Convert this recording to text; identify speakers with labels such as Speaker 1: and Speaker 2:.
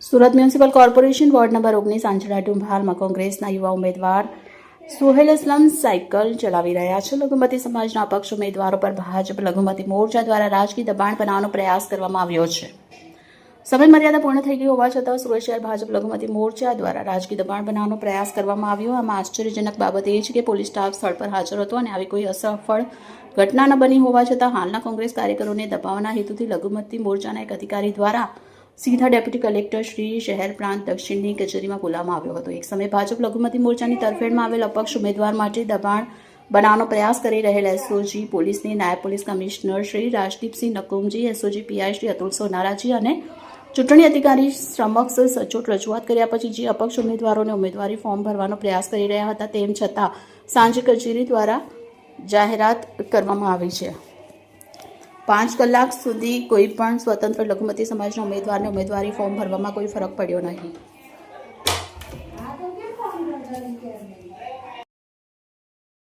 Speaker 1: Surat municipal corporation ward number 19 આંચળા ડુંભાલમાં કોંગ્રેસના યુવા ઉમેદવાર સોહેલ અસલમ સાયકલ ચલાવી રહ્યા છે. લઘુમતી સમાજના અપક્ષ ઉમેદવારો પર ભાજપ લઘુમતી મોરચા દ્વારા રાજકીય દબાણ બનાવવાનો પ્રયાસ કરવામાં આવ્યો છે. સમય મર્યાદા પૂર્ણ થઈ ગઈ હોવા છતાં સુરત શહેર ભાજપ લઘુમતી મોરચા દ્વારા રાજકીય દબાણ બનાવવાનો પ્રયાસ કરવામાં આવ્યો. આમાં આશ્ચર્યજનક બાબત એ છે કે પોલીસ સ્ટાફ સ્થળ પર હાજર હતો અને આવી કોઈ અસફળ ઘટના ન બની હોવા છતાં હાલના કોંગ્રેસ કાર્યકરોને દબાવવાના હેતુથી લઘુમતી મોરચાના એક અધિકારી દ્વારા સીધા ડેપ્યુટી કલેક્ટર શ્રી શહેર પ્રાંત દક્ષિણની કચેરીમાં બોલાવવામાં આવ્યો હતો. એક સમયે ભાજપ લઘુમતી મોરચાની તરફેણમાં આવેલ અપક્ષ ઉમેદવાર માટે દબાણ બનાવવાનો પ્રયાસ કરી રહેલ એસઓજી પોલીસની નાયબ police commissioner Shri Rajdeepsinh Nakumji, SOG PI Shri Atul Sonaraji અને ચૂંટણી અધિકારી સમક્ષ સચોટ રજૂઆત કર્યા પછી જે અપક્ષ ઉમેદવારોને ઉમેદવારી ફોર્મ ભરવાનો પ્રયાસ કરી રહ્યા હતા તેમ છતાં સાંજે કચેરી દ્વારા જાહેરાત કરવામાં આવી છે. 5 કલાક સુધી કોઈ પણ સ્વતંત્ર લઘુમતી સમાજના ઉમેદવારને ઉમેદવારી ફોર્મ ભરવામાં કોઈ ફરક પડ્યો નહીં.